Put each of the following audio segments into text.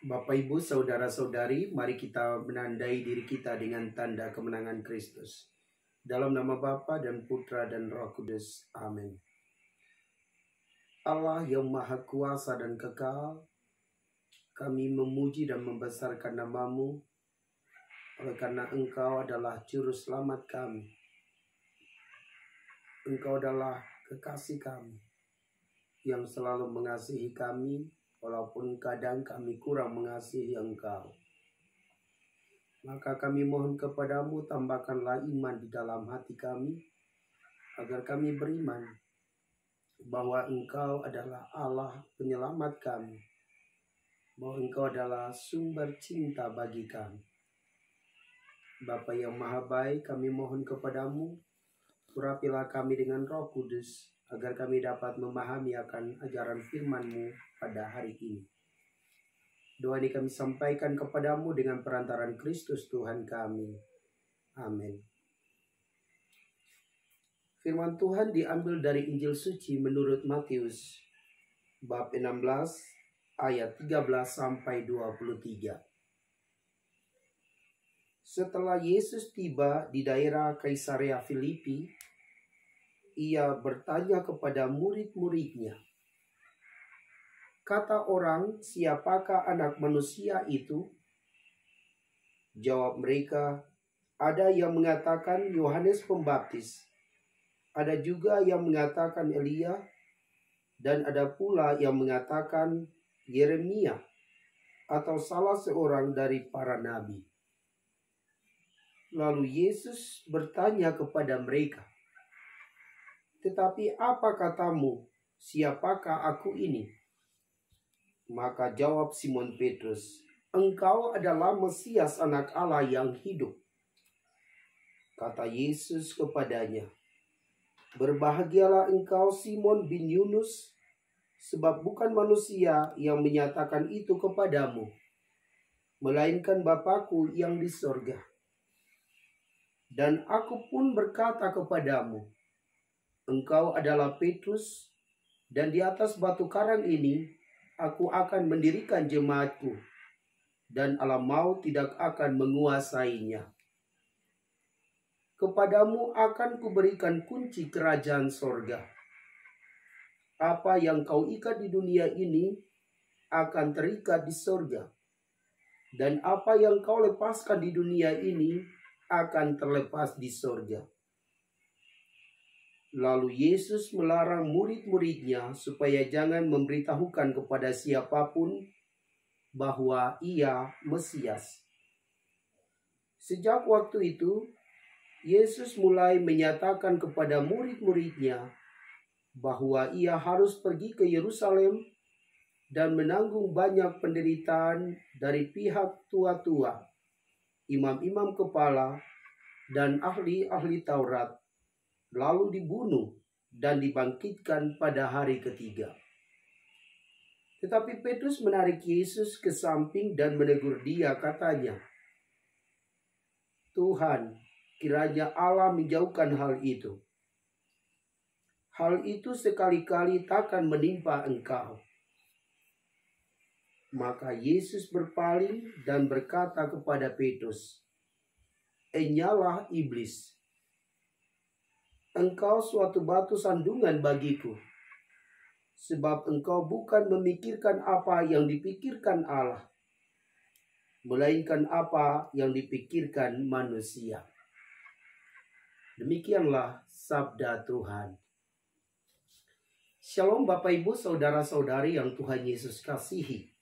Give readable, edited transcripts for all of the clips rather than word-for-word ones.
Bapak, Ibu, Saudara-saudari, mari kita menandai diri kita dengan tanda kemenangan Kristus. Dalam nama Bapa dan Putra dan Roh Kudus. Amin. Allah yang Maha Kuasa dan Kekal, kami memuji dan membesarkan nama-Mu, oleh karena Engkau adalah Juru Selamat kami. Engkau adalah kekasih kami, yang selalu mengasihi kami, walaupun kadang kami kurang mengasihi Engkau. Maka kami mohon kepadamu, tambahkanlah iman di dalam hati kami, agar kami beriman bahwa Engkau adalah Allah penyelamat kami, bahwa Engkau adalah sumber cinta bagi kami. Bapa yang Maha Baik, kami mohon kepadamu, urapilah kami dengan Roh Kudus, agar kami dapat memahami akan ajaran firman-Mu pada hari ini. Doa ini kami sampaikan kepadamu dengan perantaran Kristus Tuhan kami. Amin. Firman Tuhan diambil dari Injil Suci menurut Matius, bab 16, ayat 13 sampai 23. Setelah Yesus tiba di daerah Kaisarea Filipi, ia bertanya kepada murid-muridnya, "Kata orang, siapakah anak manusia itu?" Jawab mereka, "Ada yang mengatakan Yohanes Pembaptis, ada juga yang mengatakan Elia, dan ada pula yang mengatakan Yeremia atau salah seorang dari para nabi." Lalu Yesus bertanya kepada mereka, "Tetapi apa katamu, siapakah aku ini?" Maka jawab Simon Petrus, "Engkau adalah Mesias, Anak Allah yang hidup." Kata Yesus kepadanya, "Berbahagialah engkau Simon bin Yunus, sebab bukan manusia yang menyatakan itu kepadamu, melainkan Bapa-Ku yang di sorga. Dan aku pun berkata kepadamu, engkau adalah Petrus, dan di atas batu karang ini aku akan mendirikan jemaatku, dan alam maut tidak akan menguasainya. Kepadamu akan kuberikan kunci kerajaan sorga. Apa yang kau ikat di dunia ini akan terikat di sorga, dan apa yang kau lepaskan di dunia ini akan terlepas di sorga." Lalu Yesus melarang murid-muridnya supaya jangan memberitahukan kepada siapapun bahwa ia Mesias. Sejak waktu itu, Yesus mulai menyatakan kepada murid-muridnya bahwa ia harus pergi ke Yerusalem dan menanggung banyak penderitaan dari pihak tua-tua, imam-imam kepala, dan ahli-ahli Taurat, lalu dibunuh dan dibangkitkan pada hari ketiga. Tetapi Petrus menarik Yesus ke samping dan menegur dia, katanya, "Tuhan, kiranya Allah menjauhkan hal itu. Hal itu sekali-kali takkan menimpa engkau." Maka Yesus berpaling dan berkata kepada Petrus, "Enyalah iblis. Engkau suatu batu sandungan bagiku, sebab engkau bukan memikirkan apa yang dipikirkan Allah, melainkan apa yang dipikirkan manusia." Demikianlah sabda Tuhan. Shalom Bapak, Ibu, Saudara-saudari yang Tuhan Yesus kasihi.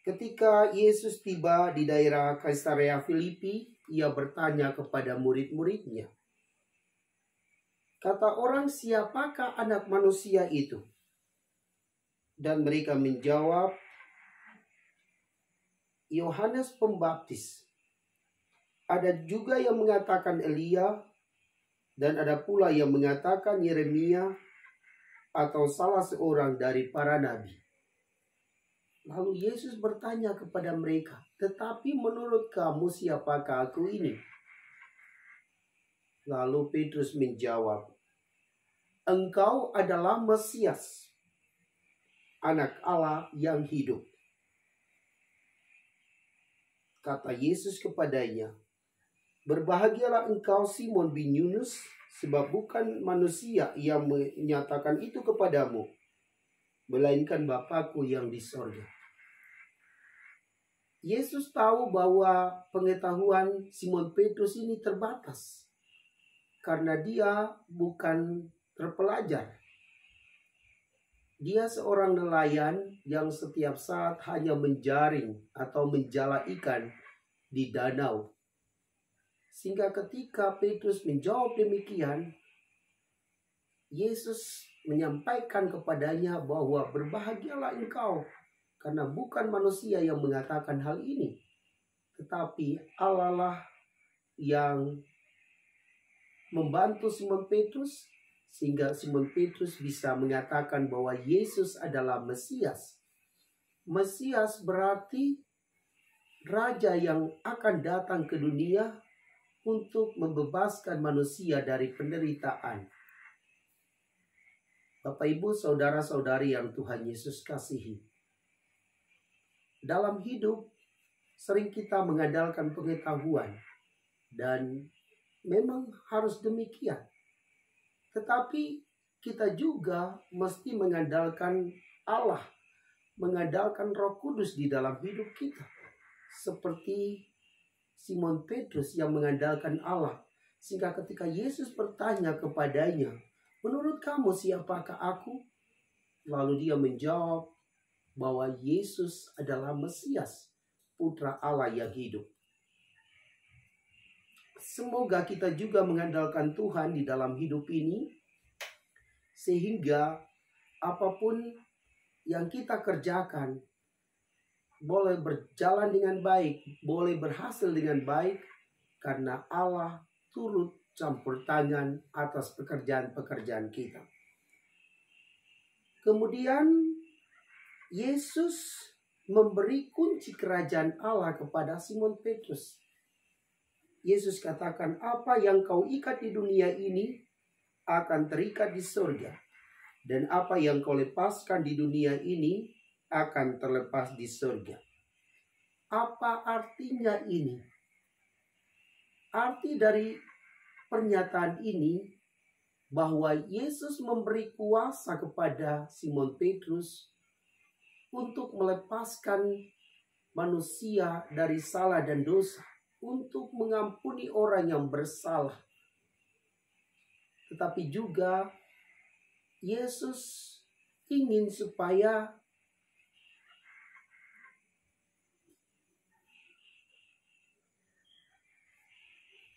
Ketika Yesus tiba di daerah Kaisarea Filipi, ia bertanya kepada murid-muridnya, "Kata orang, siapakah anak manusia itu?" Dan mereka menjawab, "Yohanes Pembaptis. Ada juga yang mengatakan Elia, dan ada pula yang mengatakan Yeremia atau salah seorang dari para nabi." Lalu Yesus bertanya kepada mereka, "Tetapi menurut kamu siapakah aku ini?" Lalu Petrus menjawab, "Engkau adalah Mesias." Anak Allah yang hidup. Kata Yesus kepadanya, "Berbahagialah engkau Simon bin Yunus, sebab bukan manusia yang menyatakan itu kepadamu, melainkan Bapa-Ku yang di sorga." Yesus tahu bahwa pengetahuan Simon Petrus ini terbatas, karena dia bukan terpelajar. Dia seorang nelayan yang setiap saat hanya menjaring atau menjala ikan di danau. Sehingga ketika Petrus menjawab demikian, Yesus menyampaikan kepadanya bahwa berbahagialah engkau, karena bukan manusia yang mengatakan hal ini, tetapi Allah lah yang membantu Simon Petrus, sehingga Simon Petrus bisa mengatakan bahwa Yesus adalah Mesias. Mesias berarti Raja yang akan datang ke dunia untuk membebaskan manusia dari penderitaan. Bapak, Ibu, saudara-saudari yang Tuhan Yesus kasihi. Dalam hidup, sering kita mengandalkan pengetahuan. Dan memang harus demikian. Tetapi kita juga mesti mengandalkan Allah, mengandalkan Roh Kudus di dalam hidup kita. Seperti Simon Petrus yang mengandalkan Allah. Sehingga ketika Yesus bertanya kepadanya, "Menurut kamu siapakah aku?" Lalu dia menjawab bahwa Yesus adalah Mesias, Putra Allah yang hidup. Semoga kita juga mengandalkan Tuhan di dalam hidup ini, sehingga apapun yang kita kerjakan boleh berjalan dengan baik, boleh berhasil dengan baik, karena Allah turut campur tangan atas pekerjaan-pekerjaan kita. Kemudian Yesus memberi kunci kerajaan Allah kepada Simon Petrus. Yesus katakan, "Apa yang kau ikat di dunia ini akan terikat di surga, dan apa yang kau lepaskan di dunia ini akan terlepas di surga." Apa artinya ini? Arti dari pernyataan ini bahwa Yesus memberi kuasa kepada Simon Petrus untuk melepaskan manusia dari salah dan dosa, untuk mengampuni orang yang bersalah. Tetapi juga Yesus ingin supaya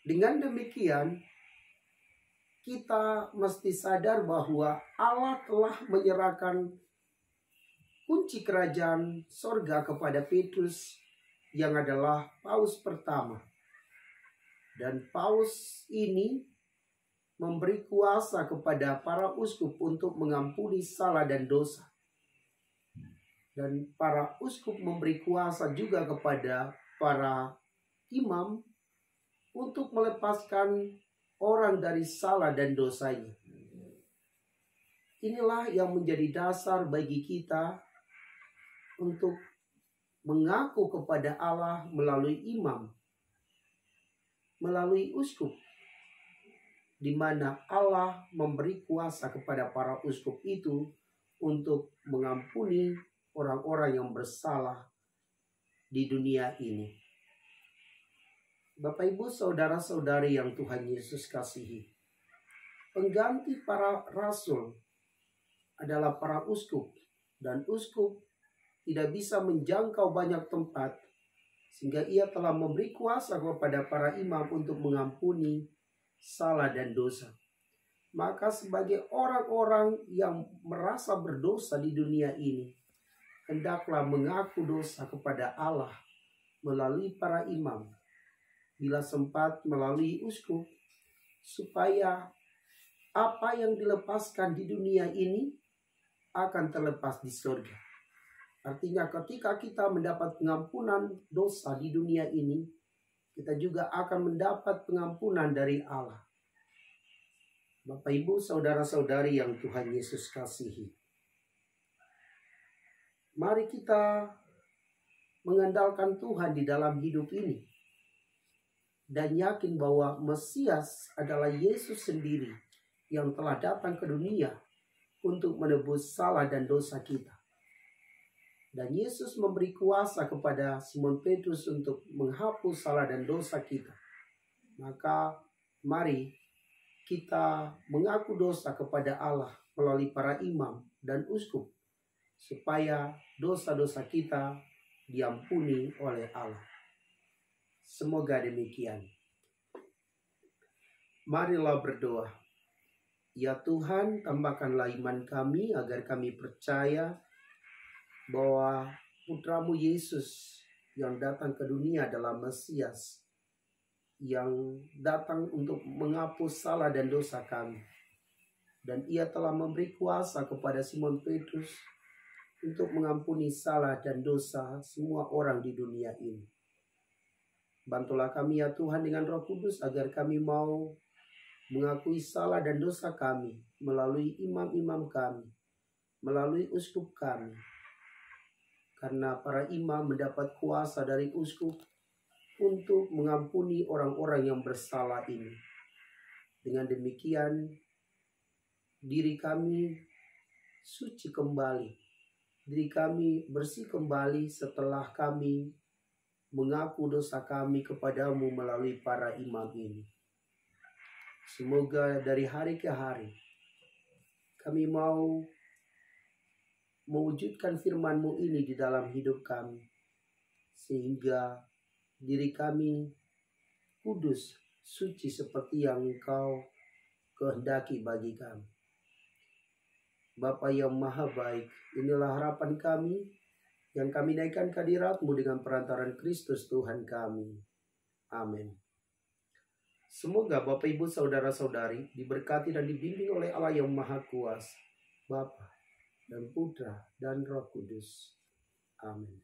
dengan demikian kita mesti sadar bahwa Allah telah menyerahkan kunci kerajaan sorga kepada Petrus yang adalah Paus pertama. Dan Paus ini memberi kuasa kepada para uskup untuk mengampuni salah dan dosa. Dan para uskup memberi kuasa juga kepada para imam untuk melepaskan orang dari salah dan dosanya. Inilah yang menjadi dasar bagi kita untuk mengaku kepada Allah melalui imam, melalui uskup, di mana Allah memberi kuasa kepada para uskup itu untuk mengampuni orang-orang yang bersalah di dunia ini. Bapak, Ibu, saudara-saudari yang Tuhan Yesus kasihi, pengganti para rasul adalah para uskup, dan uskup tidak bisa menjangkau banyak tempat, sehingga ia telah memberi kuasa kepada para imam untuk mengampuni salah dan dosa. Maka sebagai orang-orang yang merasa berdosa di dunia ini, hendaklah mengaku dosa kepada Allah melalui para imam, bila sempat melalui uskup, supaya apa yang dilepaskan di dunia ini akan terlepas di surga. Artinya ketika kita mendapat pengampunan dosa di dunia ini, kita juga akan mendapat pengampunan dari Allah. Bapak, Ibu, saudara-saudari yang Tuhan Yesus kasihi. Mari kita mengandalkan Tuhan di dalam hidup ini dan yakin bahwa Mesias adalah Yesus sendiri yang telah datang ke dunia untuk menebus salah dan dosa kita. Dan Yesus memberi kuasa kepada Simon Petrus untuk menghapus salah dan dosa kita. Maka mari kita mengaku dosa kepada Allah melalui para imam dan uskup, supaya dosa-dosa kita diampuni oleh Allah. Semoga demikian. Marilah berdoa. Ya Tuhan, tambahkanlah iman kami agar kami percaya bahwa Putra-Mu Yesus yang datang ke dunia adalah Mesias, yang datang untuk menghapus salah dan dosa kami. Dan Ia telah memberi kuasa kepada Simon Petrus untuk mengampuni salah dan dosa semua orang di dunia ini. Bantulah kami ya Tuhan dengan Roh Kudus agar kami mau mengakui salah dan dosa kami melalui imam-imam kami, melalui uskup kami. Karena para imam mendapat kuasa dari uskup untuk mengampuni orang-orang yang bersalah ini. Dengan demikian, diri kami suci kembali. Diri kami bersih kembali setelah kami mengaku dosa kami kepadamu melalui para imam ini. Semoga dari hari ke hari kami mau mewujudkan firman-Mu ini di dalam hidup kami, sehingga diri kami kudus, suci seperti yang Engkau kehendaki bagi kami. Bapa yang maha baik, inilah harapan kami yang kami naikkan ke hadirat-Mu dengan perantaran Kristus Tuhan kami. Amin. Semoga Bapak Ibu Saudara-saudari diberkati dan dibimbing oleh Allah yang Maha Kuasa, Bapa dan Putra dan Roh Kudus. Amin.